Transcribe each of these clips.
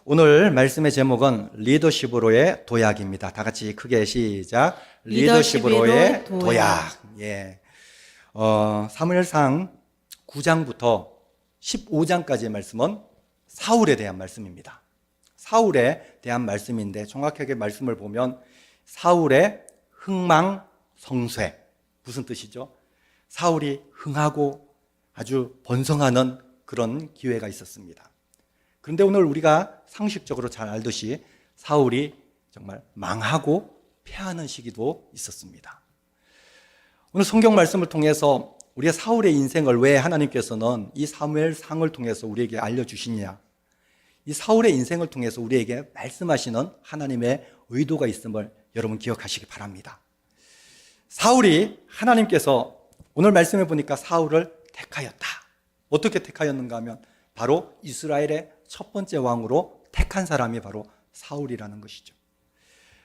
오늘 말씀의 제목은 리더십으로의 도약입니다. 다 같이 크게 시작. 리더십으로의 도약. 예. 사무엘상 9장부터 15장까지의 말씀은 사울에 대한 말씀입니다. 사울에 대한 말씀인데 정확하게 말씀을 보면 사울의 흥망성쇠. 무슨 뜻이죠? 사울이 흥하고 아주 번성하는 그런 기회가 있었습니다. 그런데 오늘 우리가 상식적으로 잘 알듯이 사울이 정말 망하고 패하는 시기도 있었습니다. 오늘 성경 말씀을 통해서 우리의 사울의 인생을 왜 하나님께서는 이 사무엘상을 통해서 우리에게 알려주시냐, 이 사울의 인생을 통해서 우리에게 말씀하시는 하나님의 의도가 있음을 여러분 기억하시기 바랍니다. 사울이 하나님께서 오늘 말씀해 보니까 사울을 택하였다. 어떻게 택하였는가 하면 바로 이스라엘의 첫 번째 왕으로 택한 사람이 바로 사울이라는 것이죠.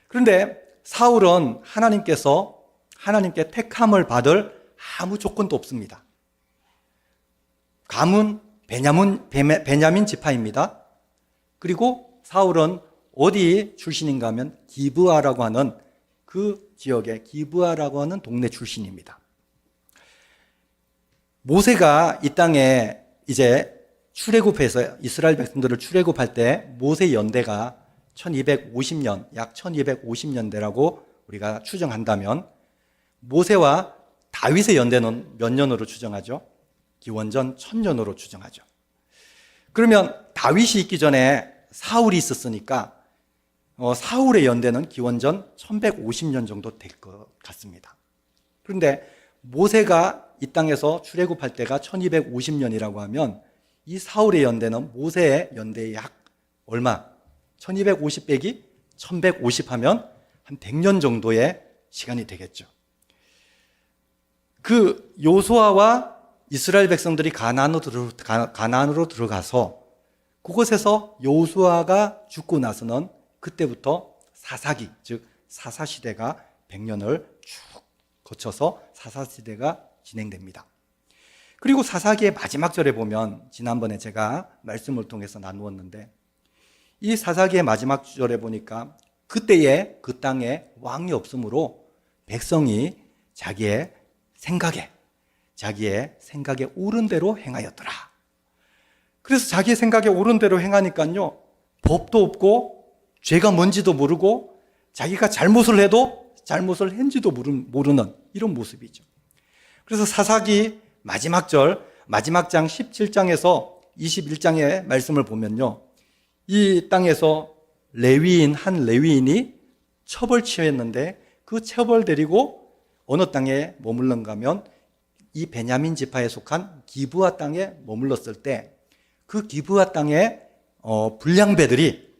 그런데 사울은 하나님께 택함을 받을 아무 조건도 없습니다. 가문 베냐민 지파입니다. 그리고 사울은 어디 출신인가 하면 기브아라고 하는 그 지역의 기브아라고 하는 동네 출신입니다. 모세가 이 땅에 이제 출애굽해서 이스라엘 백성들을 출애굽할 때 모세 연대가 1250년, 약 1250년대라고 우리가 추정한다면 모세와 다윗의 연대는 몇 년으로 추정하죠? 기원전 1000년으로 추정하죠. 그러면 다윗이 있기 전에 사울이 있었으니까 사울의 연대는 기원전 1150년 정도 될 것 같습니다. 그런데 모세가 이 땅에서 출애굽할 때가 1250년이라고 하면 이 사울의 연대는 모세의 연대의 약 얼마? 1250 빼기 1150 하면 한 100년 정도의 시간이 되겠죠. 그 요수아와 이스라엘 백성들이 가나안으로 들어가서 그곳에서 요수아가 죽고 나서는 그때부터 사사기, 즉 사사시대가 100년을 쭉 거쳐서 사사시대가 진행됩니다. 그리고 사사기의 마지막 절에 보면 지난번에 제가 말씀을 통해서 나누었는데 이 사사기의 마지막 절에 보니까 그때에 그 땅에 왕이 없으므로 백성이 자기의 생각에 옳은 대로 행하였더라. 그래서 자기의 생각에 옳은 대로 행하니까요, 법도 없고 죄가 뭔지도 모르고 자기가 잘못을 해도 잘못을 했는지도 모르는 이런 모습이죠. 그래서 사사기 마지막 절, 마지막 장 17장에서 21장의 말씀을 보면요, 이 땅에서 한 레위인이 첩을 취했는데 그 첩을 데리고 어느 땅에 머물렀는가 하면 이 베냐민 지파에 속한 기브아 땅에 머물렀을 때 그 기브아 땅의 불량배들이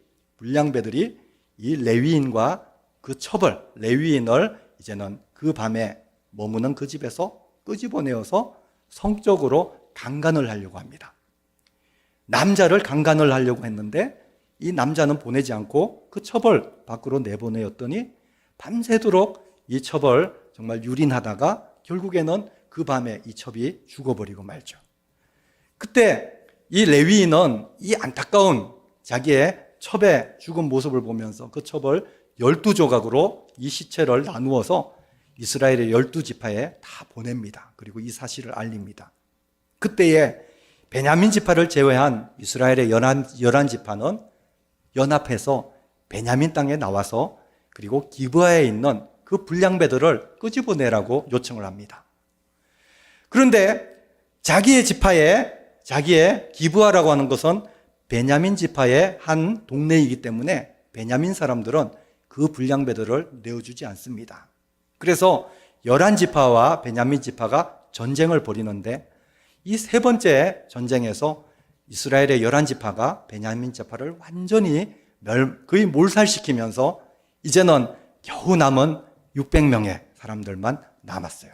이 레위인과 그 첩을, 레위인을 이제는 그 밤에 머무는 그 집에서 끄집어내어서 성적으로 강간을 하려고 합니다. 남자를 강간을 하려고 했는데 이 남자는 보내지 않고 그 첩을 밖으로 내보내었더니 밤새도록 이 첩을 정말 유린하다가 결국에는 그 밤에 이 첩이 죽어버리고 말죠. 그때 이 레위인은 이 안타까운 자기의 첩의 죽은 모습을 보면서 그 첩을 12조각으로 이 시체를 나누어서 이스라엘의 12지파에 다 보냅니다. 그리고 이 사실을 알립니다. 그때에 베냐민 지파를 제외한 이스라엘의 11지파는 연합해서 베냐민 땅에 나와서 그리고 기브아에 있는 그 불량배들을 끄집어내라고 요청을 합니다. 그런데 자기의 기브아라고 하는 것은 베냐민 지파의 한 동네이기 때문에 베냐민 사람들은 그 불량배들을 내어주지 않습니다. 그래서 11지파와 베냐민 지파가 전쟁을 벌이는데 이 세 번째 전쟁에서 이스라엘의 11지파가 베냐민 지파를 완전히 거의 몰살시키면서 이제는 겨우 남은 600명의 사람들만 남았어요.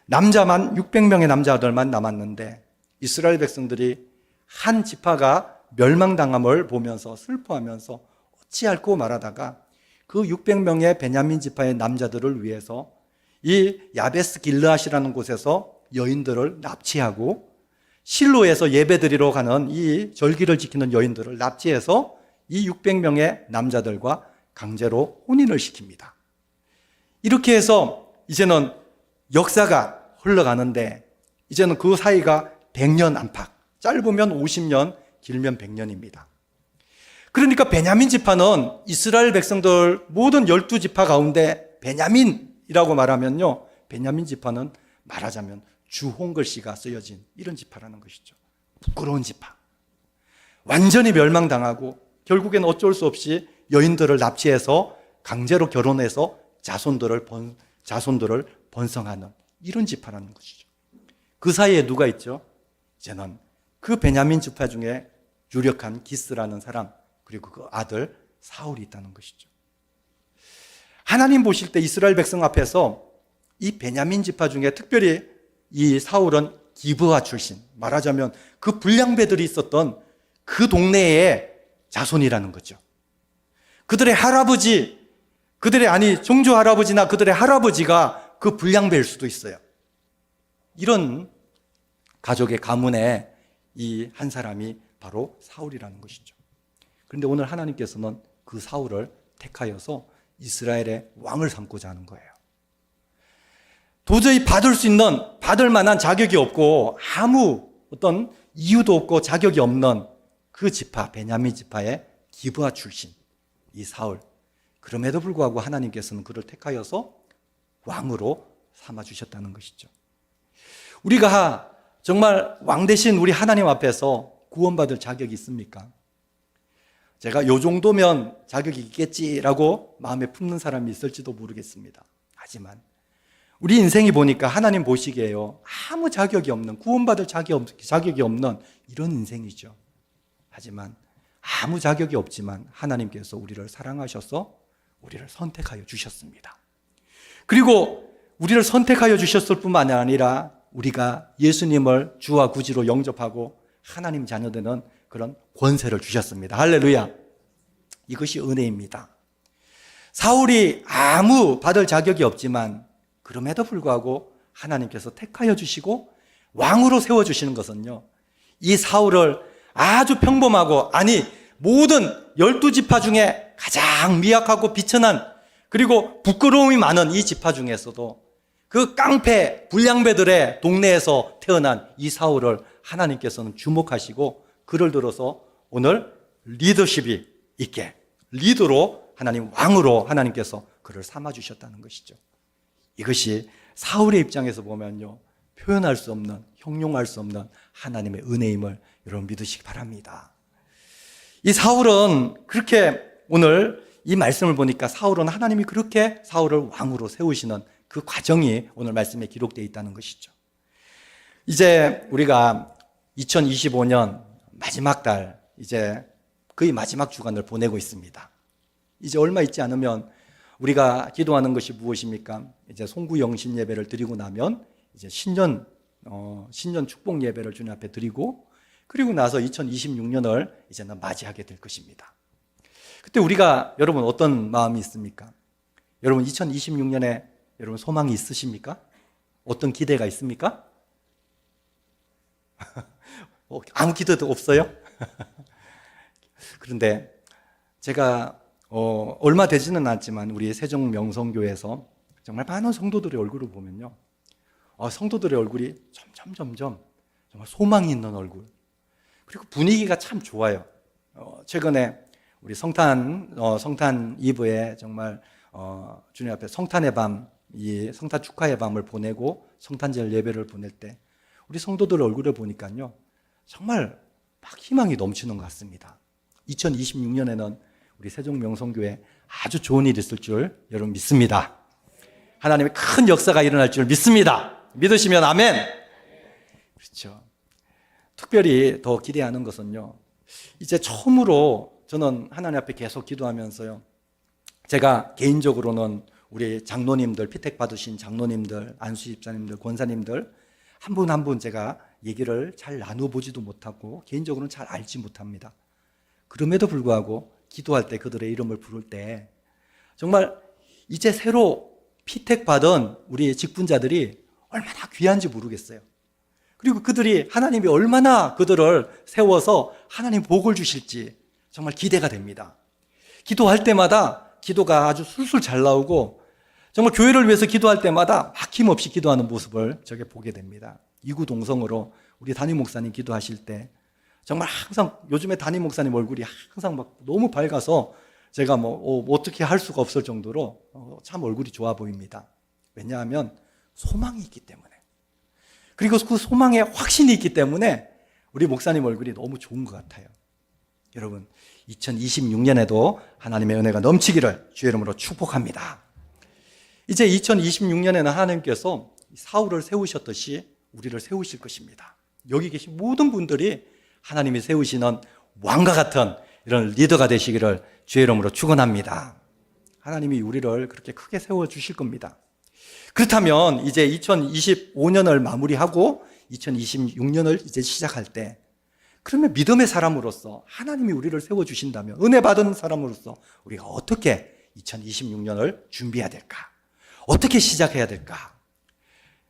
600명의 남자들만 남았는데 이스라엘 백성들이 한 지파가 멸망당함을 보면서 슬퍼하면서 어찌할꼬 말하다가 그 600명의 베냐민 지파의 남자들을 위해서 이 야베스 길르앗이라는 곳에서 여인들을 납치하고 실로에서 예배드리러 가는 이 절기를 지키는 여인들을 납치해서 이 600명의 남자들과 강제로 혼인을 시킵니다. 이렇게 해서 이제는 역사가 흘러가는데 이제는 그 사이가 100년 안팎, 짧으면 50년, 길면 100년입니다. 그러니까 베냐민 지파는 이스라엘 백성들 모든 12지파 가운데 베냐민이라고 말하면요, 베냐민 지파는 말하자면 주홍글씨가 쓰여진 이런 지파라는 것이죠. 부끄러운 지파. 완전히 멸망당하고 결국엔 어쩔 수 없이 여인들을 납치해서 강제로 결혼해서 자손들을 번성하는 이런 지파라는 것이죠. 그 사이에 누가 있죠? 이제는 그 베냐민 지파 중에 유력한 기스라는 사람, 그리고 그 아들 사울이 있다는 것이죠. 하나님 보실 때 이스라엘 백성 앞에서 이 베냐민 지파 중에 특별히 이 사울은 기브아 출신, 말하자면 그 불량배들이 있었던 그 동네의 자손이라는 거죠. 그들의 할아버지, 종조 할아버지나 그들의 할아버지가 그 불량배일 수도 있어요. 이런 가족의 가문에 이 한 사람이 바로 사울이라는 것이죠. 그런데 오늘 하나님께서는 그 사울을 택하여서 이스라엘의 왕을 삼고자 하는 거예요. 도저히 받을 만한 자격이 없고 아무 어떤 이유도 없고 자격이 없는 그 지파, 베냐민 지파의 기브아 출신 이 사울. 그럼에도 불구하고 하나님께서는 그를 택하여서 왕으로 삼아주셨다는 것이죠. 우리가 정말 왕 대신 우리 하나님 앞에서 구원받을 자격이 있습니까? 제가 요 정도면 자격이 있겠지라고 마음에 품는 사람이 있을지도 모르겠습니다. 하지만 우리 인생이 보니까 하나님 보시기에요, 아무 자격이 없는, 구원받을 자격이 없는 이런 인생이죠. 하지만 아무 자격이 없지만 하나님께서 우리를 사랑하셔서 우리를 선택하여 주셨습니다. 그리고 우리를 선택하여 주셨을 뿐만 아니라 우리가 예수님을 주와 구주로 영접하고 하나님 자녀되는 그런 권세를 주셨습니다. 할렐루야. 이것이 은혜입니다. 사울이 아무 받을 자격이 없지만 그럼에도 불구하고 하나님께서 택하여 주시고 왕으로 세워주시는 것은요, 이 사울을 아주 평범하고, 아니 모든 12지파 중에 가장 미약하고 비천한, 그리고 부끄러움이 많은 이 지파 중에서도 그 깡패 불량배들의 동네에서 태어난 이 사울을 하나님께서는 주목하시고 그를 들어서 오늘 리더십이 있게, 리더로 하나님, 왕으로 하나님께서 그를 삼아주셨다는 것이죠. 이것이 사울의 입장에서 보면요, 표현할 수 없는, 형용할 수 없는 하나님의 은혜임을 여러분 믿으시기 바랍니다. 이 사울은 그렇게, 오늘 이 말씀을 보니까 사울은 하나님이 그렇게 사울을 왕으로 세우시는 그 과정이 오늘 말씀에 기록되어 있다는 것이죠. 이제 우리가 2025년 마지막 달, 이제 거의 마지막 주간을 보내고 있습니다. 이제 얼마 있지 않으면 우리가 기도하는 것이 무엇입니까? 이제 송구영신 예배를 드리고 나면 이제 신년 축복 예배를 주님 앞에 드리고, 그리고 나서 2026년을 이제는 맞이하게 될 것입니다. 그때 우리가, 여러분 어떤 마음이 있습니까? 여러분 2026년에 여러분 소망이 있으십니까? 어떤 기대가 있습니까? 아무 기대도 없어요? 그런데 제가 얼마 되지는 않지만 우리 세종명성교회에서 정말 많은 성도들의 얼굴을 보면요, 성도들의 얼굴이 점점 정말 소망이 있는 얼굴, 그리고 분위기가 참 좋아요. 최근에 우리 성탄 2부에 정말 주님 앞에 성탄의 밤, 이 성탄 축하의 밤을 보내고 성탄절 예배를 보낼 때 우리 성도들 얼굴을 보니까요, 정말 막 희망이 넘치는 것 같습니다. 2026년에는 우리 세종명성교회 아주 좋은 일이 있을 줄 여러분 믿습니다. 하나님의 큰 역사가 일어날 줄 믿습니다. 믿으시면 아멘. 그렇죠. 특별히 더 기대하는 것은요, 이제 처음으로 저는 하나님 앞에 계속 기도하면서요, 제가 개인적으로는 우리 장로님들, 피택 받으신 장로님들, 안수 집사님들, 권사님들 한 분 한 분 제가 얘기를 잘 나눠보지도 못하고 개인적으로는 잘 알지 못합니다. 그럼에도 불구하고 기도할 때, 그들의 이름을 부를 때 정말 이제 새로 피택 받은 우리 직분자들이 얼마나 귀한지 모르겠어요. 그리고 그들이, 하나님이 얼마나 그들을 세워서 하나님 복을 주실지, 정말 기대가 됩니다. 기도할 때마다 기도가 아주 술술 잘 나오고 정말 교회를 위해서 기도할 때마다 막힘없이 기도하는 모습을 저게 보게 됩니다. 이구동성으로 우리 담임 목사님 기도하실 때 정말 항상 요즘에 담임 목사님 얼굴이 항상 막 너무 밝아서 제가 어떻게 할 수가 없을 정도로 참 얼굴이 좋아 보입니다. 왜냐하면 소망이 있기 때문에, 그리고 그 소망에 확신이 있기 때문에 우리 목사님 얼굴이 너무 좋은 것 같아요. 여러분, 2026년에도 하나님의 은혜가 넘치기를 주의 이름으로 축복합니다. 이제 2026년에는 하나님께서 사울을 세우셨듯이 우리를 세우실 것입니다. 여기 계신 모든 분들이 하나님이 세우시는 왕과 같은 이런 리더가 되시기를 주의 이름으로 축원합니다. 하나님이 우리를 그렇게 크게 세워주실 겁니다. 그렇다면 이제 2025년을 마무리하고 2026년을 이제 시작할 때, 그러면 믿음의 사람으로서 하나님이 우리를 세워주신다면, 은혜 받은 사람으로서 우리가 어떻게 2026년을 준비해야 될까? 어떻게 시작해야 될까?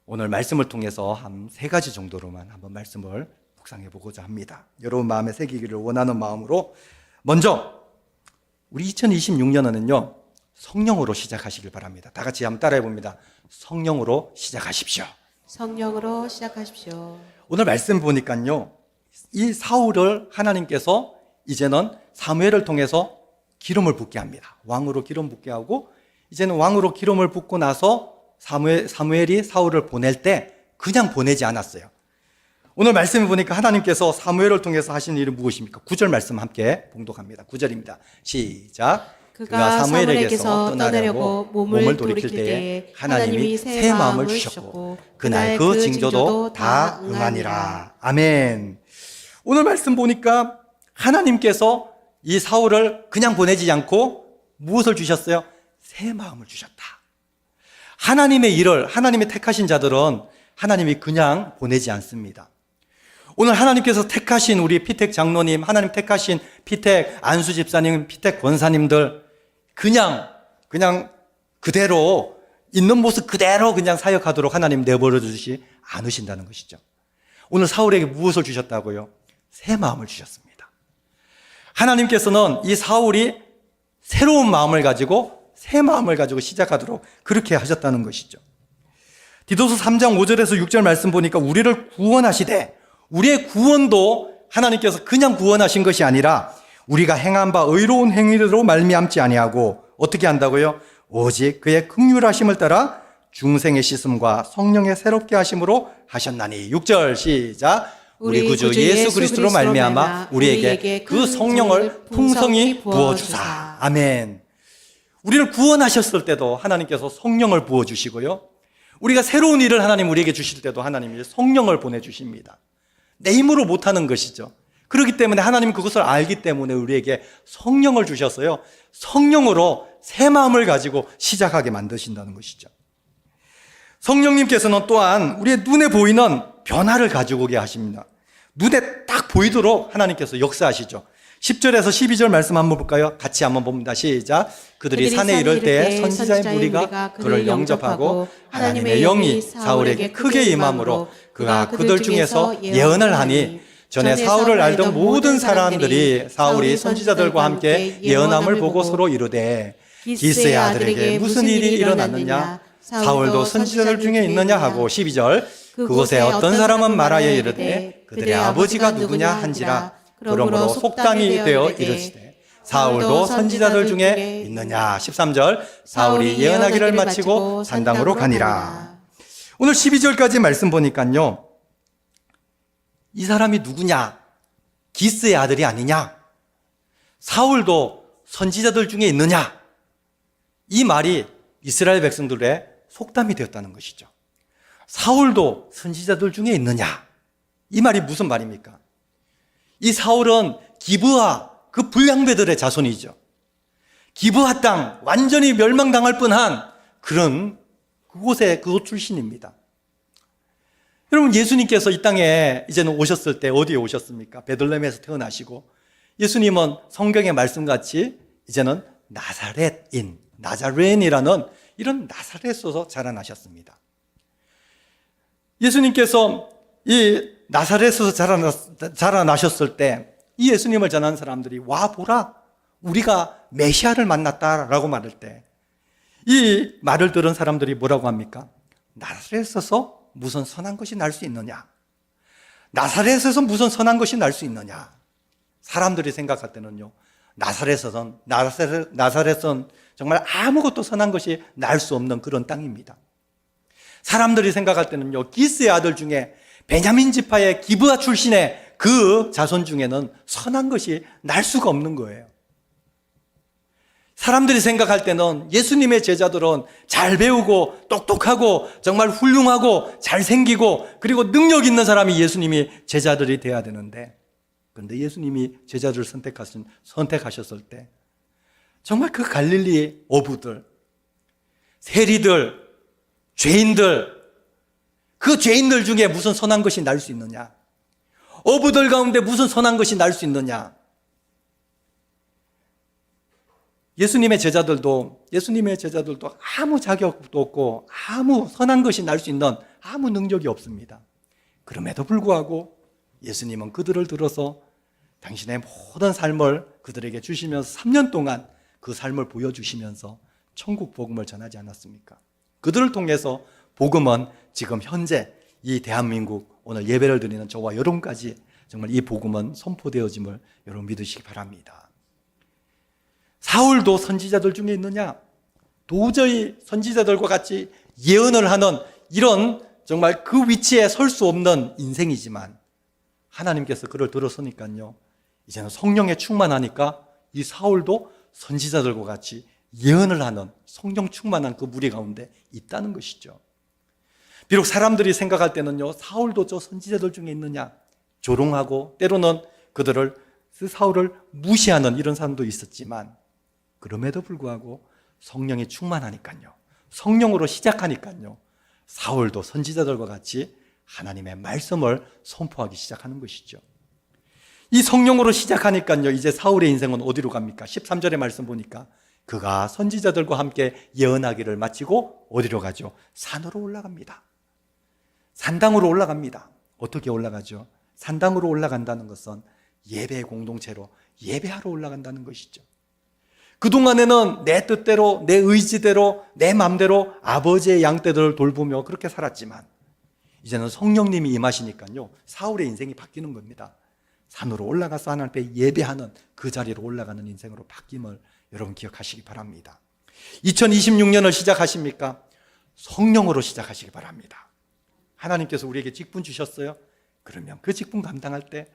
오늘 말씀을 통해서 한 3가지 정도로만 한번 말씀을 묵상해 보고자 합니다. 여러분 마음에 새기기를 원하는 마음으로, 먼저 우리 2026년은요 성령으로 시작하시길 바랍니다. 다 같이 한번 따라해 봅니다. 성령으로 시작하십시오. 성령으로 시작하십시오. 오늘 말씀 보니까요, 이 사울을 하나님께서 이제는 사무엘을 통해서 기름을 붓게 합니다. 왕으로 기름 붓게 하고, 이제는 왕으로 기름을 붓고 나서 사무엘이 사울을 보낼 때 그냥 보내지 않았어요. 오늘 말씀을 보니까 하나님께서 사무엘을 통해서 하신 일은 무엇입니까? 9절 말씀 함께 봉독합니다. 9절입니다. 시작. 그가 사무엘에게서 떠나려고 몸을 돌이킬 때에 하나님이 새 마음을 주셨고 그날 그 징조도 다 응하니라. 아멘. 오늘 말씀 보니까 하나님께서 이 사울을 그냥 보내지 않고 무엇을 주셨어요? 새 마음을 주셨다. 하나님의 일을, 하나님의 택하신 자들은 하나님이 그냥 보내지 않습니다. 오늘 하나님께서 택하신 우리 피택 장로님, 하나님 택하신 피택 안수 집사님, 피택 권사님들, 그냥 그대로 있는 모습 그대로 그냥 사역하도록 하나님 내버려 두지 않으신다는 것이죠. 오늘 사울에게 무엇을 주셨다고요? 새 마음을 주셨습니다. 하나님께서는 이 사울이 새로운 마음을 가지고, 새 마음을 가지고 시작하도록 그렇게 하셨다는 것이죠. 디도서 3장 5절에서 6절 말씀 보니까 우리를 구원하시되, 우리의 구원도 하나님께서 그냥 구원하신 것이 아니라 우리가 행한 바 의로운 행위로 말미암지 아니하고 어떻게 한다고요? 오직 그의 긍휼하심을 따라 중생의 씻음과 성령의 새롭게 하심으로 하셨나니. 6절 시작. 우리 구주 예수 그리스도로 말미암아 우리에게 그 성령을 풍성히 부어주사. 아멘. 우리를 구원하셨을 때도 하나님께서 성령을 부어주시고요, 우리가 새로운 일을 하나님 우리에게 주실 때도 하나님이 성령을 보내주십니다. 내 힘으로 못하는 것이죠. 그렇기 때문에 하나님은 그것을 알기 때문에 우리에게 성령을 주셨어요. 성령으로 새 마음을 가지고 시작하게 만드신다는 것이죠. 성령님께서는 또한 우리의 눈에 보이는 변화를 가지고 오게 하십니다. 눈에 딱 보이도록 하나님께서 역사하시죠. 10절에서 12절 말씀 한번 볼까요? 같이 한번 봅니다. 시작. 그들이 산에 이를 때 선지자의 무리가 그를 영접하고 하나님의 영이 사울에게 크게 임함으로 그가 그들 중에서 예언을 하니, 전에 사울을 알던 모든 사람들이 사울이 선지자들과 함께 예언함을 보고 서로 이르되 기스의 아들에게 무슨 일이 일어났느냐, 사울도 선지자들 중에 있느냐 하고. 12절. 그곳에 어떤 사람은 말하여 이르되 그들의 아버지가 누구냐 한지라. 그러므로 속담이 되어 이르시되 사울도 선지자들 중에 있느냐. 13절. 사울이 예언하기를 마치고 산당으로 가니라. 오늘 12절까지 말씀 보니까요, 이 사람이 누구냐? 기스의 아들이 아니냐? 사울도 선지자들 중에 있느냐? 이 말이 이스라엘 백성들의 속담이 되었다는 것이죠. 사울도 선지자들 중에 있느냐? 이 말이 무슨 말입니까? 이 사울은 기브아, 그 불량배들의 자손이죠. 기브아 땅, 완전히 멸망당할 뻔한 그런 그곳 출신입니다. 여러분, 예수님께서 이 땅에 이제는 오셨을 때 어디에 오셨습니까? 베들레헴에서 태어나시고, 예수님은 성경의 말씀같이 이제는 나자렛이라는 이런 나사렛에서 자라나셨습니다. 예수님께서 이 나사렛에서 자라나셨을 때 이 예수님을 전하는 사람들이 와 보라 우리가 메시아를 만났다라고 말할 때 이 말을 들은 사람들이 뭐라고 합니까? 나사렛에서 무슨 선한 것이 날 수 있느냐? 나사렛에서 무슨 선한 것이 날 수 있느냐? 사람들이 생각할 때는요, 나사렛은 정말 아무것도 선한 것이 날 수 없는 그런 땅입니다. 사람들이 생각할 때는요, 기스의 아들 중에 베냐민 지파의 기브아 출신의 그 자손 중에는 선한 것이 날 수가 없는 거예요. 사람들이 생각할 때는 예수님의 제자들은 잘 배우고 똑똑하고 정말 훌륭하고 잘생기고 그리고 능력 있는 사람이 예수님이 제자들이 돼야 되는데, 그런데 예수님이 제자들을 선택하셨을 때 정말 그 갈릴리 어부들, 세리들, 죄인들, 그 죄인들 중에 무슨 선한 것이 날 수 있느냐? 어부들 가운데 무슨 선한 것이 날 수 있느냐? 예수님의 제자들도 아무 자격도 없고 아무 선한 것이 날 수 있는 아무 능력이 없습니다. 그럼에도 불구하고 예수님은 그들을 들어서 당신의 모든 삶을 그들에게 주시면서 3년 동안 그 삶을 보여주시면서 천국 복음을 전하지 않았습니까? 그들을 통해서 복음은 지금 현재 이 대한민국 오늘 예배를 드리는 저와 여러분까지 정말 이 복음은 선포되어짐을 여러분 믿으시기 바랍니다. 사울도 선지자들 중에 있느냐? 도저히 선지자들과 같이 예언을 하는 이런 정말 그 위치에 설 수 없는 인생이지만 하나님께서 그를 들었으니까요, 이제는 성령에 충만하니까 이 사울도 선지자들과 같이 예언을 하는 성령 충만한 그 무리 가운데 있다는 것이죠. 비록 사람들이 생각할 때는요, 사울도 저 선지자들 중에 있느냐? 조롱하고 때로는 사울을 무시하는 이런 사람도 있었지만, 그럼에도 불구하고 성령이 충만하니까요, 성령으로 시작하니까요, 사울도 선지자들과 같이 하나님의 말씀을 선포하기 시작하는 것이죠. 이 성령으로 시작하니까요, 이제 사울의 인생은 어디로 갑니까? 13절의 말씀 보니까 그가 선지자들과 함께 예언하기를 마치고 어디로 가죠? 산으로 올라갑니다. 산당으로 올라갑니다. 어떻게 올라가죠? 산당으로 올라간다는 것은 예배 공동체로 예배하러 올라간다는 것이죠. 그동안에는 내 뜻대로, 내 의지대로, 내 마음대로 아버지의 양떼들을 돌보며 그렇게 살았지만 이제는 성령님이 임하시니까요, 사울의 인생이 바뀌는 겁니다. 산으로 올라가서 하나님 앞에 예배하는 그 자리로 올라가는 인생으로 바뀜을 여러분 기억하시기 바랍니다. 2026년을 시작하십니까? 성령으로 시작하시기 바랍니다. 하나님께서 우리에게 직분 주셨어요? 그러면 그 직분 감당할 때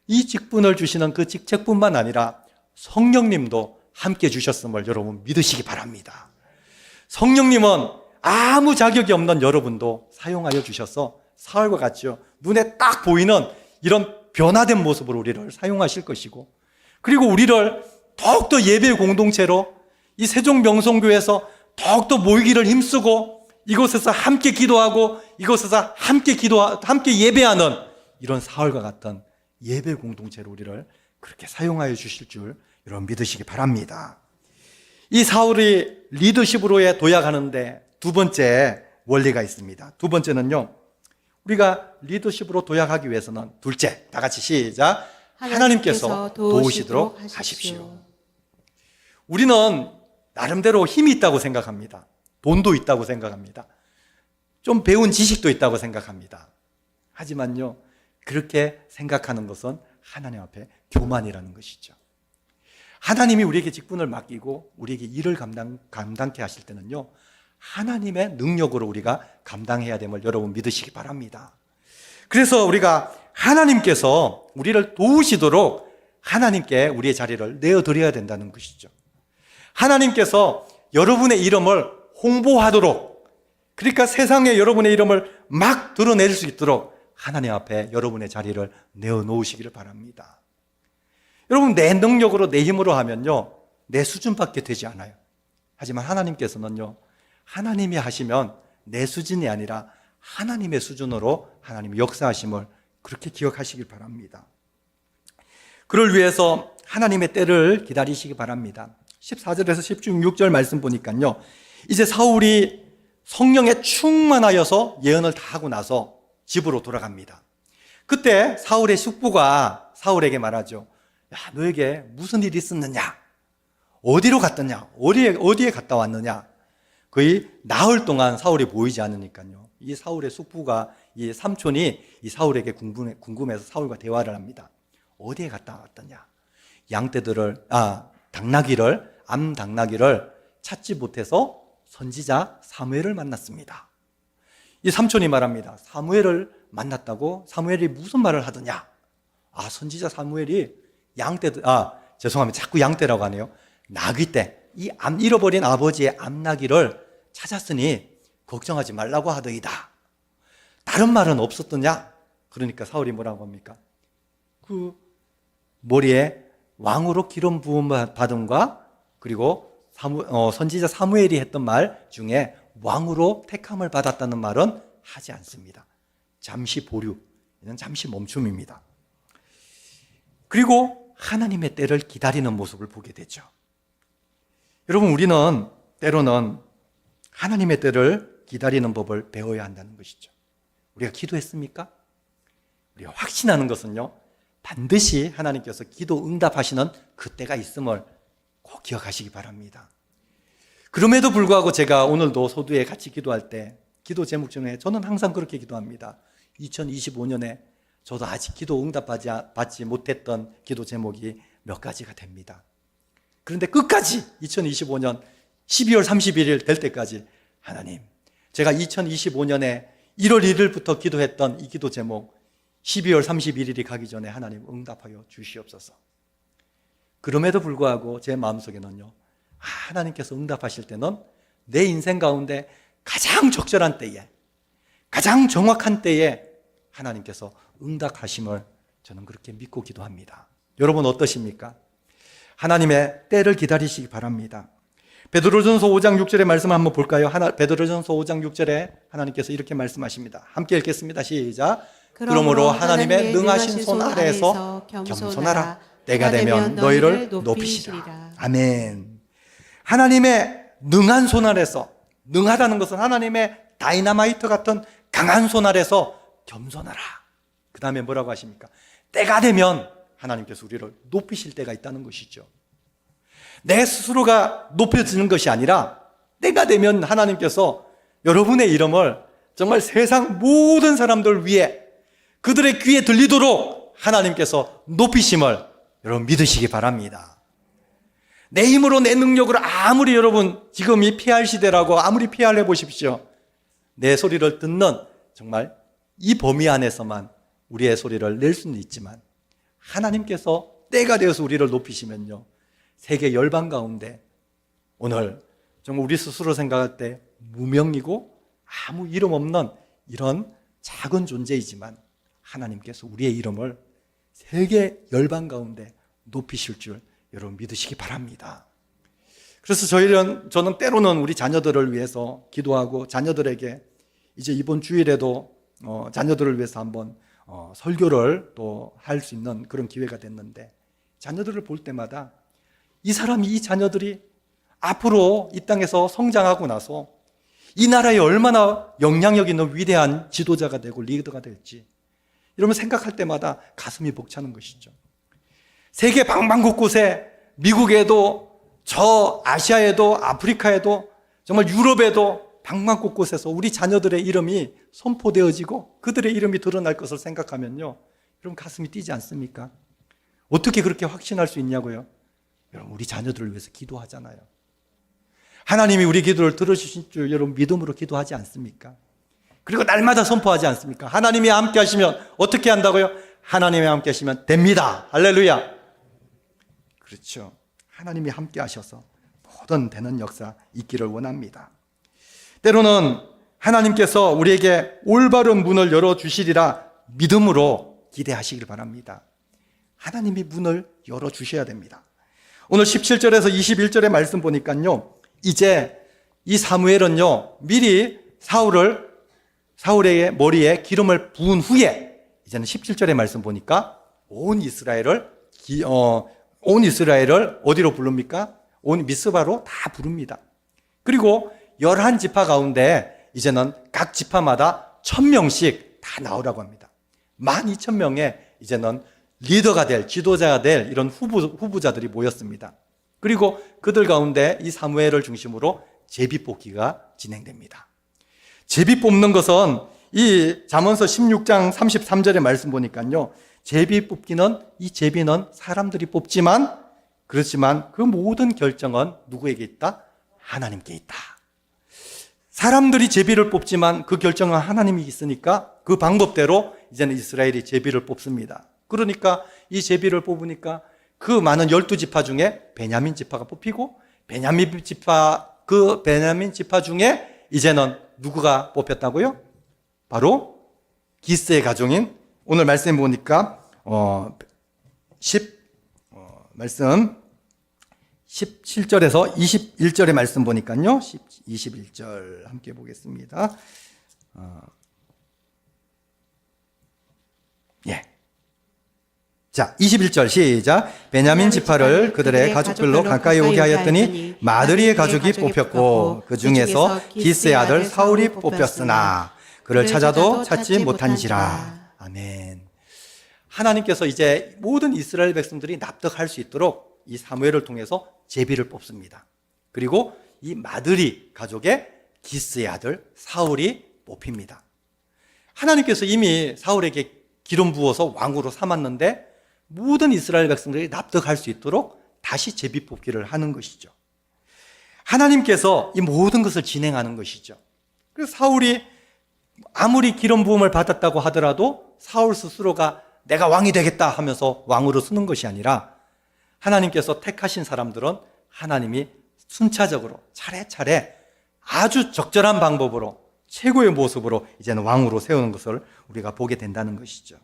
이 직분을 주시는 그 직책뿐만 아니라 성령님도 함께 주셨음을 여러분 믿으시기 바랍니다. 성령님은 아무 자격이 없는 여러분도 사용하여 주셔서 사울과 같죠, 눈에 딱 보이는 이런 변화된 모습으로 우리를 사용하실 것이고, 그리고 우리를 더욱더 예배 공동체로 이 세종명성교회에서 더욱더 모이기를 힘쓰고 이곳에서 함께 기도하고 이곳에서 함께 예배하는 이런 사울과 같은 예배 공동체로 우리를 그렇게 사용하여 주실 줄 여러분 믿으시기 바랍니다. 이 사울이 리더십으로의 도약하는데 두 번째 원리가 있습니다. 두 번째는요, 우리가 리더십으로 도약하기 위해서는 둘째, 다 같이 시작. 하나님께서 도우시도록 하십시오. 우리는 나름대로 힘이 있다고 생각합니다. 돈도 있다고 생각합니다. 좀 배운 지식도 있다고 생각합니다. 하지만요, 그렇게 생각하는 것은 하나님 앞에 교만이라는 것이죠. 하나님이 우리에게 직분을 맡기고 우리에게 일을 감당케 하실 때는요, 하나님의 능력으로 우리가 감당해야 됨을 여러분 믿으시기 바랍니다. 그래서 우리가 하나님께서 우리를 도우시도록 하나님께 우리의 자리를 내어드려야 된다는 것이죠. 하나님께서 여러분의 이름을 홍보하도록, 그러니까 세상에 여러분의 이름을 막 드러낼 수 있도록 하나님 앞에 여러분의 자리를 내어놓으시기를 바랍니다. 여러분, 내 능력으로 내 힘으로 하면요, 내 수준밖에 되지 않아요. 하지만 하나님께서는요, 하나님이 하시면 내 수준이 아니라 하나님의 수준으로 하나님이 역사하심을 그렇게 기억하시길 바랍니다. 그를 위해서 하나님의 때를 기다리시기 바랍니다. 14절에서 16절 말씀 보니까요, 이제 사울이 성령에 충만하여서 예언을 다 하고 나서 집으로 돌아갑니다. 그때 사울의 숙부가 사울에게 말하죠. 야, 너에게 무슨 일이 있었느냐? 어디로 갔더냐? 어디에 갔다 왔느냐? 거의 나흘 동안 사울이 보이지 않으니까요. 이 사울의 숙부가, 이 삼촌이 이 사울에게 궁금해서 사울과 대화를 합니다. 어디에 갔다 왔더냐? 암당나귀를 찾지 못해서 선지자 사무엘을 만났습니다. 이 삼촌이 말합니다. 사무엘을 만났다고? 사무엘이 무슨 말을 하더냐? 선지자 사무엘이 자꾸 양떼라고 하네요. 나귀떼, 이 잃어버린 아버지의 암나귀를 찾았으니 걱정하지 말라고 하더이다. 다른 말은 없었더냐? 그러니까 사울이 뭐라고 합니까? 그 머리에 왕으로 기름 부음 받음과 그리고 선지자 사무엘이 했던 말 중에 왕으로 택함을 받았다는 말은 하지 않습니다. 잠시 보류, 이는 잠시 멈춤입니다. 그리고 하나님의 때를 기다리는 모습을 보게 되죠. 여러분, 우리는 때로는 하나님의 때를 기다리는 법을 배워야 한다는 것이죠. 우리가 기도했습니까? 우리가 확신하는 것은요, 반드시 하나님께서 기도 응답하시는 그 때가 있음을 꼭 기억하시기 바랍니다. 그럼에도 불구하고 제가 오늘도 소두에 같이 기도할 때 기도 제목 중에 저는 항상 그렇게 기도합니다. 2025년에 저도 아직 기도 응답받지 못했던 기도 제목이 몇 가지가 됩니다. 그런데 끝까지 2025년 12월 31일 될 때까지 하나님, 제가 2025년에 1월 1일부터 기도했던 이 기도 제목 12월 31일이 가기 전에 하나님 응답하여 주시옵소서. 그럼에도 불구하고 제 마음속에는요, 하나님께서 응답하실 때는 내 인생 가운데 가장 적절한 때에, 가장 정확한 때에 하나님께서 응답하심을 저는 그렇게 믿고 기도합니다. 여러분 어떠십니까? 하나님의 때를 기다리시기 바랍니다. 베드로전서 5장 6절의 말씀을 한번 볼까요? 베드로전서 5장 6절에 하나님께서 이렇게 말씀하십니다. 함께 읽겠습니다. 시작. 그러므로 하나님의 능하신 손 아래에서 겸손하라. 때가 되면 너희를 높이시라. 아멘. 하나님의 능한 손 아래서, 능하다는 것은 하나님의 다이나마이트 같은 강한 손 아래서 겸손하라. 그 다음에 뭐라고 하십니까? 때가 되면 하나님께서 우리를 높이실 때가 있다는 것이죠. 내 스스로가 높여지는 것이 아니라 때가 되면 하나님께서 여러분의 이름을 정말 세상 모든 사람들 위해 그들의 귀에 들리도록 하나님께서 높이심을 여러분 믿으시기 바랍니다. 내 힘으로 내 능력으로 아무리 여러분 지금 이 PR 시대라고 아무리 PR을 해보십시오. 내 소리를 듣는 정말 이 범위 안에서만 우리의 소리를 낼 수는 있지만 하나님께서 때가 되어서 우리를 높이시면요, 세계 열방 가운데 오늘 정말 우리 스스로 생각할 때 무명이고 아무 이름 없는 이런 작은 존재이지만 하나님께서 우리의 이름을 세계 열방 가운데 높이실 줄 여러분 믿으시기 바랍니다. 그래서 저는 때로는 우리 자녀들을 위해서 기도하고 자녀들에게 이제 이번 주일에도 자녀들을 위해서 한번 설교를 또 할 수 있는 그런 기회가 됐는데 자녀들을 볼 때마다 이 자녀들이 앞으로 이 땅에서 성장하고 나서 이 나라에 얼마나 영향력 있는 위대한 지도자가 되고 리더가 될지 이러면 생각할 때마다 가슴이 벅차는 것이죠. 세계 방방곳곳에 미국에도 저 아시아에도 아프리카에도 정말 유럽에도 방방곳곳에서 우리 자녀들의 이름이 선포되어지고 그들의 이름이 드러날 것을 생각하면요, 여러분 가슴이 뛰지 않습니까? 어떻게 그렇게 확신할 수 있냐고요? 여러분 우리 자녀들을 위해서 기도하잖아요. 하나님이 우리 기도를 들어주신 줄 여러분 믿음으로 기도하지 않습니까? 그리고 날마다 선포하지 않습니까? 하나님이 함께 하시면 어떻게 한다고요? 하나님이 함께 하시면 됩니다. 할렐루야. 그렇죠. 하나님이 함께 하셔서 모든 되는 역사 있기를 원합니다. 때로는 하나님께서 우리에게 올바른 문을 열어주시리라 믿음으로 기대하시길 바랍니다. 하나님이 문을 열어주셔야 됩니다. 오늘 17절에서 21절의 말씀 보니까요, 이제 이 사무엘은요, 미리 사울의 머리에 기름을 부은 후에 이제는 17절의 말씀 보니까 온 이스라엘을 어디로 부릅니까? 온 미스바로 다 부릅니다. 그리고 11지파 가운데 이제는 각 지파마다 1000명씩 다 나오라고 합니다. 12,000명의 이제는 리더가 될, 지도자가 될 이런 후보자들이 모였습니다. 그리고 그들 가운데 이 사무엘을 중심으로 제비 뽑기가 진행됩니다. 제비 뽑는 것은 이 잠언서 16장 33절의 말씀 보니까요, 제비 뽑기는, 이 제비는 사람들이 뽑지만, 그렇지만 그 모든 결정은 누구에게 있다? 하나님께 있다. 사람들이 제비를 뽑지만 그 결정은 하나님이 있으니까 그 방법대로 이제는 이스라엘이 제비를 뽑습니다. 그러니까 이 제비를 뽑으니까 그 많은 12지파 중에 베냐민 지파가 뽑히고, 베냐민 지파 중에 이제는 누구가 뽑혔다고요? 바로 기스의 가족인, 오늘 말씀 보니까 말씀 17절에서 21절의 말씀 보니까요, 21절 함께 보겠습니다. 자, 21절 시작. 베냐민 지파를 그들의 가족들로 가까이 오게 하였더니 마드리의 가족이 뽑혔고 그 중에서 기스의 아들 사울이 뽑혔으나 그를 찾아도 찾지 못한지라. 아멘. 하나님께서 이제 모든 이스라엘 백성들이 납득할 수 있도록 이 사무엘을 통해서 제비를 뽑습니다. 그리고 이 마드리 가족의 기스의 아들 사울이 뽑힙니다. 하나님께서 이미 사울에게 기름 부어서 왕으로 삼았는데 모든 이스라엘 백성들이 납득할 수 있도록 다시 제비 뽑기를 하는 것이죠. 하나님께서 이 모든 것을 진행하는 것이죠. 그래서 사울이 아무리 기름 부음을 받았다고 하더라도 사울 스스로가 내가 왕이 되겠다 하면서 왕으로 서는 것이 아니라 하나님께서 택하신 사람들은 하나님이 순차적으로 차례차례 아주 적절한 방법으로 최고의 모습으로 이제는 왕으로 세우는 것을 우리가 보게 된다는 것이죠.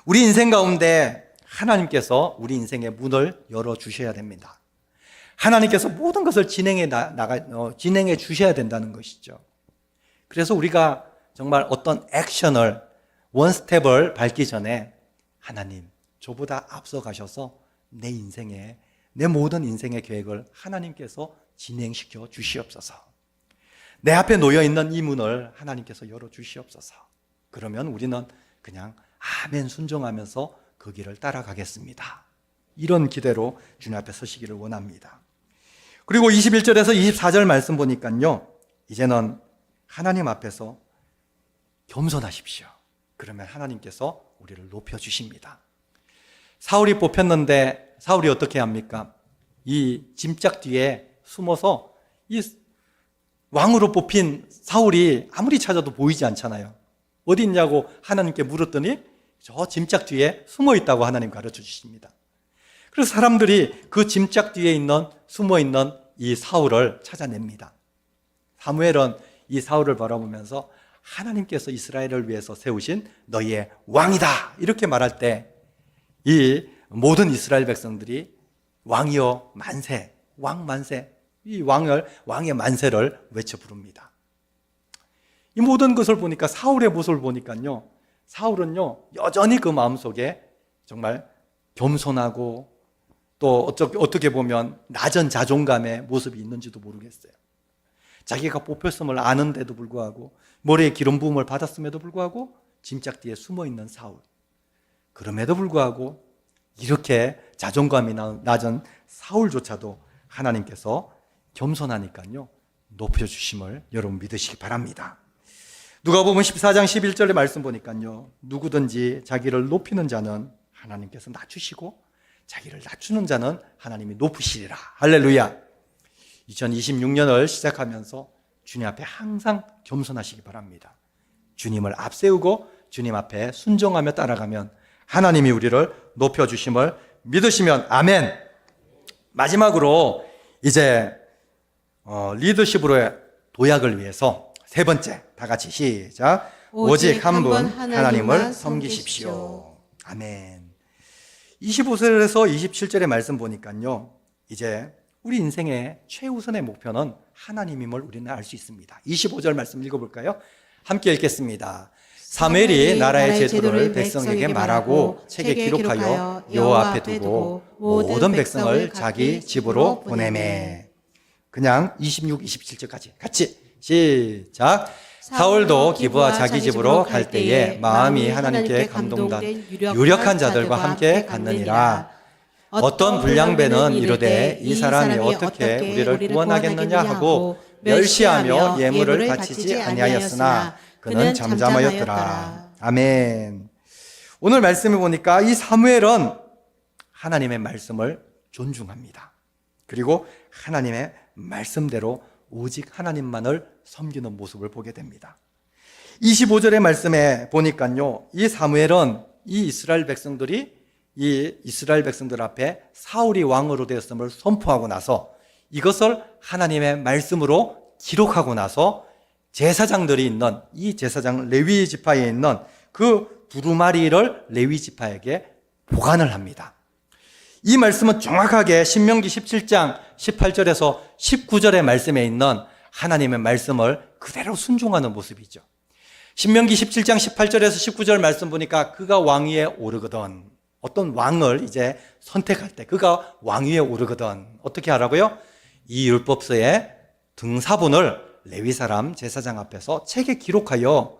우리 인생 가운데 하나님께서 우리 인생의 문을 열어주셔야 됩니다. 하나님께서 모든 것을 진행해 주셔야 된다는 것이죠. 그래서 우리가 정말 어떤 액션을, 원 스텝을 밟기 전에 하나님, 저보다 앞서 가셔서 내 인생에, 내 모든 인생의 계획을 하나님께서 진행시켜 주시옵소서. 내 앞에 놓여있는 이 문을 하나님께서 열어주시옵소서. 그러면 우리는 그냥 아멘 순종하면서 그 길을 따라가겠습니다. 이런 기대로 주님 앞에 서시기를 원합니다. 그리고 21절에서 24절 말씀 보니까요, 이제는 하나님 앞에서 겸손하십시오. 그러면 하나님께서 우리를 높여주십니다. 사울이 뽑혔는데 사울이 어떻게 합니까? 이 짐짝 뒤에 숨어서 이 왕으로 뽑힌 사울이 아무리 찾아도 보이지 않잖아요. 어디 있냐고 하나님께 물었더니 저 짐짝 뒤에 숨어 있다고 하나님 가르쳐 주십니다. 그래서 사람들이 그 짐짝 뒤에 있는, 숨어 있는 이 사울을 찾아냅니다. 사무엘은 이 사울을 바라보면서 하나님께서 이스라엘을 위해서 세우신 너희의 왕이다 이렇게 말할 때 이 모든 이스라엘 백성들이 왕이여 만세, 왕 만세, 이 왕의 만세를 외쳐 부릅니다. 이 모든 것을 보니까, 사울의 모습을 보니까요, 사울은요 여전히 그 마음속에 정말 겸손하고 또 어떻게 보면 낮은 자존감의 모습이 있는지도 모르겠어요. 자기가 뽑혔음을 아는데도 불구하고, 머리에 기름 부음을 받았음에도 불구하고 짐짝 뒤에 숨어있는 사울. 그럼에도 불구하고 이렇게 자존감이 낮은 사울조차도 하나님께서 겸손하니까요 높여주심을 여러분 믿으시기 바랍니다. 누가복음 14장 11절의 말씀 보니까요, 누구든지 자기를 높이는 자는 하나님께서 낮추시고 자기를 낮추는 자는 하나님이 높으시리라. 할렐루야. 2026년을 시작하면서 주님 앞에 항상 겸손하시기 바랍니다. 주님을 앞세우고 주님 앞에 순종하며 따라가면 하나님이 우리를 높여주심을 믿으시면 아멘. 마지막으로 이제 리더십으로의 도약을 위해서 세 번째, 다 같이 시작. 오직 한 분 하나님을 섬기십시오. 아멘. 25절에서 27절의 말씀 보니까요, 이제 우리 인생의 최우선의 목표는 하나님임을 우리는 알 수 있습니다. 25절 말씀 읽어볼까요? 함께 읽겠습니다. 사무엘이 나라의 제도를 백성에게 말하고 책에 기록하여 여호와 앞에 두고 모든 백성을 자기 집으로 보내매. 그냥 26, 27절까지 같이 시작. 사울도 기브와 자기 집으로 갈 때에 마음이 하나님께 감동된 유력한 자들과 함께 갔느니라. 어떤 불량배는 이르되 이 사람이 어떻게 우리를 구원하겠느냐 하고 멸시하며 예물을 바치지 아니하였으나 그는 잠잠하였더라. 아멘. 오늘 말씀을 보니까 이 사무엘은 하나님의 말씀을 존중합니다. 그리고 하나님의 말씀대로 오직 하나님만을 섬기는 모습을 보게 됩니다. 25절의 말씀에 보니까요, 이 사무엘은 이 이스라엘 백성들 앞에 사울이 왕으로 되었음을 선포하고 나서 이것을 하나님의 말씀으로 기록하고 나서 제사장들이 있는 이 제사장 레위 지파에 있는 그 두루마리를 레위 지파에게 보관을 합니다. 이 말씀은 정확하게 신명기 17장 18절에서 19절의 말씀에 있는 하나님의 말씀을 그대로 순종하는 모습이죠. 신명기 17장 18절에서 19절 말씀 보니까 그가 왕위에 오르거든, 어떤 왕을 이제 선택할 때 그가 왕위에 오르거든 어떻게 하라고요? 이 율법서의 등사본을 레위 사람 제사장 앞에서 책에 기록하여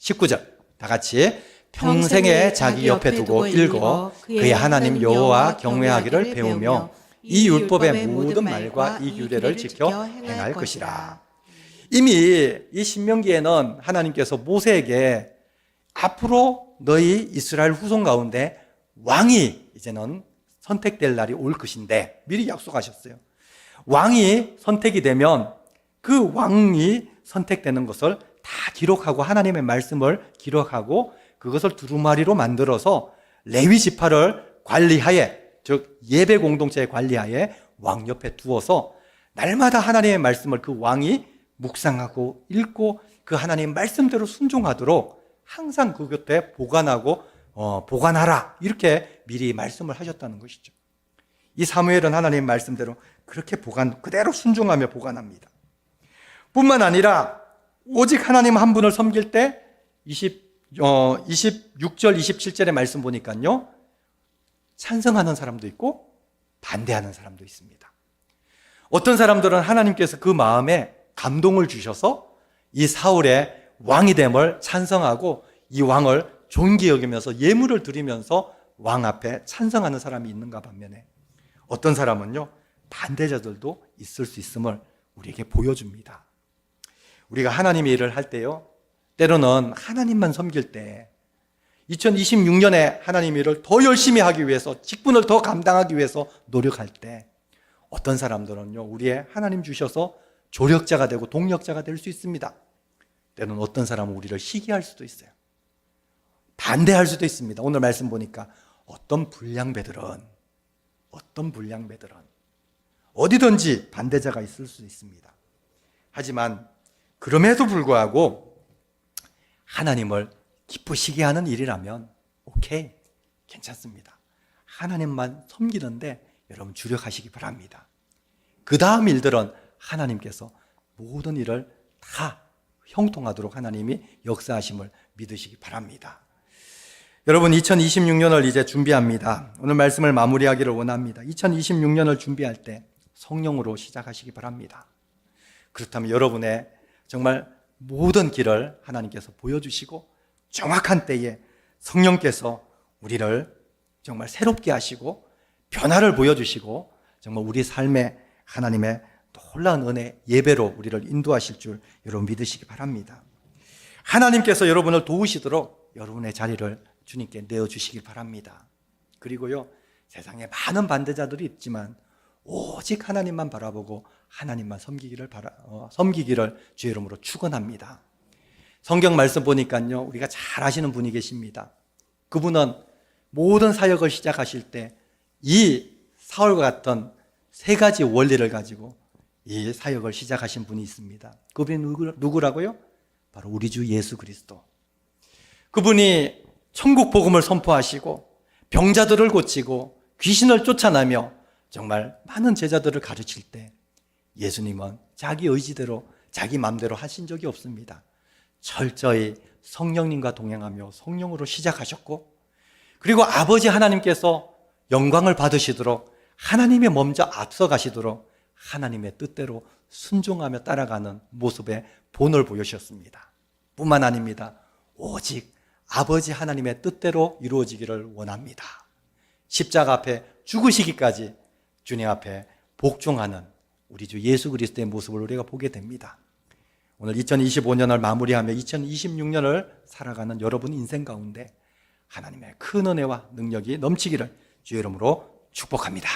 19절 다 같이 평생에 자기 옆에 두고 읽어 그의 하나님 여호와 경외하기를 배우며 이 율법의 모든 말과 이 규례를 지켜 행할 것이라. 이미 이 신명기에는 하나님께서 모세에게 앞으로 너희 이스라엘 후손 가운데 왕이 이제는 선택될 날이 올 것인데 미리 약속하셨어요. 왕이 선택이 되면 그 왕이 선택되는 것을 다 기록하고 하나님의 말씀을 기록하고 그것을 두루마리로 만들어서 레위 지파를 관리하에, 즉 예배 공동체의 관리하에 왕 옆에 두어서 날마다 하나님의 말씀을 그 왕이 묵상하고 읽고 그 하나님의 말씀대로 순종하도록 항상 그 곁에 보관하라 이렇게 미리 말씀을 하셨다는 것이죠. 이 사무엘은 하나님의 말씀대로 그렇게 그대로 순종하며 보관합니다. 뿐만 아니라 오직 하나님 한 분을 섬길 때 26절 27절의 말씀 보니까요, 찬성하는 사람도 있고 반대하는 사람도 있습니다. 어떤 사람들은 하나님께서 그 마음에 감동을 주셔서 이 사울의 왕이 됨을 찬성하고 이 왕을 존귀 여기면서 예물을 드리면서 왕 앞에 찬성하는 사람이 있는가 반면에 어떤 사람은요, 반대자들도 있을 수 있음을 우리에게 보여줍니다. 우리가 하나님의 일을 할 때요, 때로는 하나님만 섬길 때 2026년에 하나님의 일을 더 열심히 하기 위해서 직분을 더 감당하기 위해서 노력할 때 어떤 사람들은요, 우리의 하나님 주셔서 조력자가 되고 동력자가 될 수 있습니다. 때로는 어떤 사람은 우리를 시기할 수도 있어요. 반대할 수도 있습니다. 오늘 말씀 보니까 어떤 불량배들은 어디든지 반대자가 있을 수 있습니다. 하지만 그럼에도 불구하고 하나님을 기쁘시게 하는 일이라면 오케이, 괜찮습니다. 하나님만 섬기는데 여러분 주력하시기 바랍니다. 그 다음 일들은 하나님께서 모든 일을 다 형통하도록 하나님이 역사하심을 믿으시기 바랍니다. 여러분 2026년을 이제 준비합니다. 오늘 말씀을 마무리하기를 원합니다. 2026년을 준비할 때 성령으로 시작하시기 바랍니다. 그렇다면 여러분의 정말 모든 길을 하나님께서 보여주시고 정확한 때에 성령께서 우리를 정말 새롭게 하시고 변화를 보여주시고 정말 우리 삶에 하나님의 놀라운 은혜 예배로 우리를 인도하실 줄 여러분 믿으시기 바랍니다. 하나님께서 여러분을 도우시도록 여러분의 자리를 주님께 내어주시길 바랍니다. 그리고요, 세상에 많은 반대자들이 있지만 오직 하나님만 바라보고 하나님만 섬기기를 주의 이름으로 축원합니다. 성경 말씀 보니까요, 우리가 잘 아시는 분이 계십니다. 그분은 모든 사역을 시작하실 때 이 사울과 같은 세 가지 원리를 가지고 이 사역을 시작하신 분이 있습니다. 그분이 누구라고요? 바로 우리 주 예수 그리스도. 그분이 천국 복음을 선포하시고 병자들을 고치고 귀신을 쫓아내며 정말 많은 제자들을 가르칠 때 예수님은 자기 의지대로 자기 마음대로 하신 적이 없습니다. 철저히 성령님과 동행하며 성령으로 시작하셨고, 그리고 아버지 하나님께서 영광을 받으시도록 하나님이 먼저 앞서가시도록 하나님의 뜻대로 순종하며 따라가는 모습의 본을 보여주셨습니다. 뿐만 아닙니다. 오직 아버지 하나님의 뜻대로 이루어지기를 원합니다. 십자가 앞에 죽으시기까지 주님 앞에 복종하는 우리 주 예수 그리스도의 모습을 우리가 보게 됩니다. 오늘 2025년을 마무리하며 2026년을 살아가는 여러분 인생 가운데 하나님의 큰 은혜와 능력이 넘치기를 주의 이름으로 축복합니다.